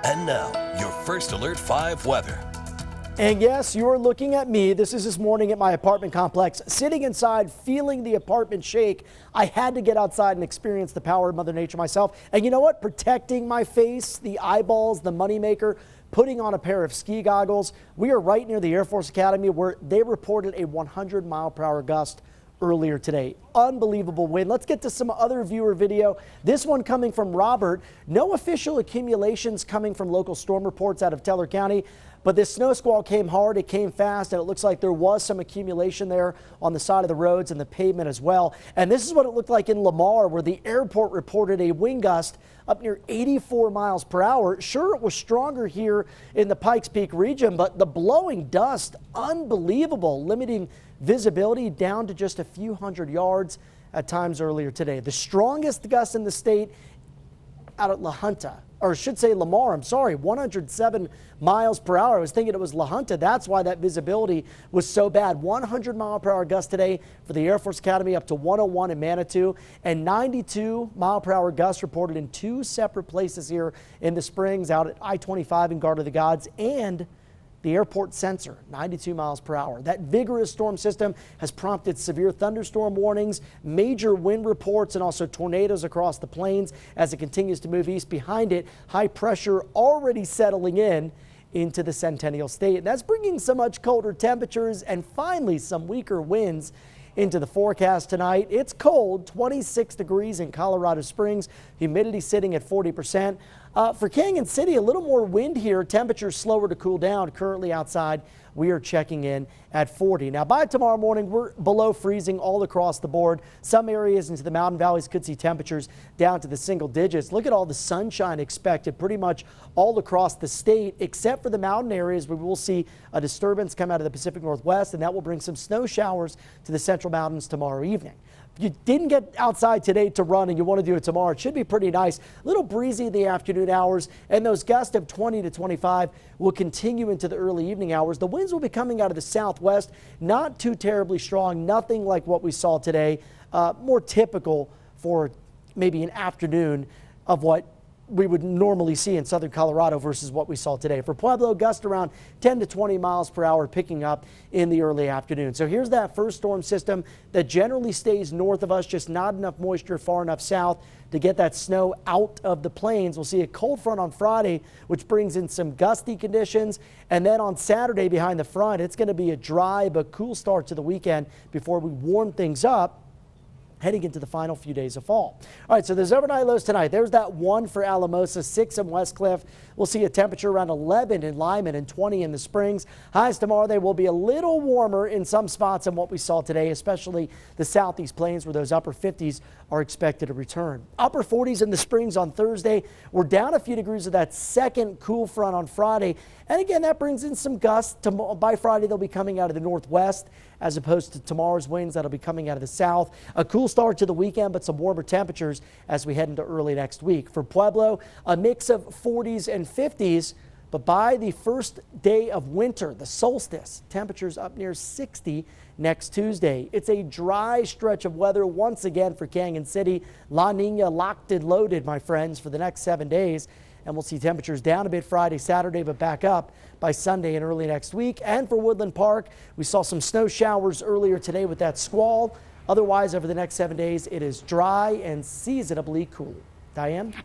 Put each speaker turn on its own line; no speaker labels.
And now, your First Alert 5 weather.
And yes, you're looking at me. This is this morning at my apartment complex, sitting inside, feeling the apartment shake. I had to get outside and experience the power of Mother Nature myself. And you know what? Protecting my face, the eyeballs, the moneymaker, putting on a pair of ski goggles. We are right near the Air Force Academy where they reported a 100-mile-per-hour gust earlier today. Unbelievable wind. Let's get to some other viewer video. This one coming from Robert. No official accumulations coming from local storm reports out of Teller County, but this snow squall came hard, it came fast, and it looks like there was some accumulation there on the side of the roads and the pavement as well. And this is what it looked like in Lamar, where the airport reported a wind gust up near 84 miles per hour. Sure, it was stronger here in the Pikes Peak region, but the blowing dust, unbelievable, limiting visibility down to just a few hundred yards at times earlier today. The strongest gust in the state out at La Junta, or I should say Lamar, I'm sorry, 107 miles per hour. I was thinking it was La Junta. That's why that visibility was so bad. 100 mile per hour gust today for the Air Force Academy up to 101 in Manitou, and 92 mile per hour gusts reported in two separate places here in the Springs, out at I-25 and Garden of the Gods, and the airport sensor, 92 miles per hour. That vigorous storm system has prompted severe thunderstorm warnings, major wind reports, and also tornadoes across the plains as it continues to move east. Behind it, high pressure already settling in into the Centennial State. And that's bringing some much colder temperatures and finally some weaker winds into the forecast tonight. It's cold, 26 degrees in Colorado Springs, humidity sitting at 40%. For Canyon City, a little more wind here, temperatures slower to cool down. Currently outside, we are checking in at 40. Now by tomorrow morning, we're below freezing all across the board. Some areas into the mountain valleys could see temperatures down to the single digits. Look at all the sunshine expected pretty much all across the state, except for the mountain areas where we will see a disturbance come out of the Pacific Northwest, and that will bring some snow showers to the central mountains tomorrow evening. If you didn't get outside today to run and you want to do it tomorrow, it should be pretty nice. A little breezy in the afternoon hours, and those gusts of 20 to 25 will continue into the early evening hours. The winds will be coming out of the southwest, not too terribly strong, nothing like what we saw today, more typical for maybe an afternoon of what we would normally see in southern Colorado versus what we saw today. For Pueblo, gust around 10 to 20 miles per hour picking up in the early afternoon. So here's that first storm system that generally stays north of us, just not enough moisture far enough south to get that snow out of the plains. We'll see a cold front on Friday, which brings in some gusty conditions. And then on Saturday behind the front, it's going to be a dry but cool start to the weekend before we warm things up heading into the final few days of fall. All right, so there's overnight lows tonight. There's that 1 for Alamosa, 6 in Westcliff. We'll see a temperature around 11 in Lyman and 20 in the Springs. Highs tomorrow, they will be a little warmer in some spots than what we saw today, especially the southeast plains where those upper 50s are expected to return. Upper 40s in the Springs on Thursday. We're down a few degrees of that second cool front on Friday. And again, that brings in some gusts. By Friday, they'll be coming out of the northwest as opposed to tomorrow's winds that'll be coming out of the south. A cool start to the weekend, but some warmer temperatures as we head into early next week. For Pueblo, a mix of 40s and 50s, but by the first day of winter, the solstice, temperatures up near 60 next Tuesday. It's a dry stretch of weather once again for Canyon City. La Nina locked and loaded, my friends, for the next 7 days. And we'll see temperatures down a bit Friday, Saturday, but back up by Sunday and early next week. And for Woodland Park, we saw some snow showers earlier today with that squall. Otherwise, over the next 7 days, it is dry and seasonably cool. Diane?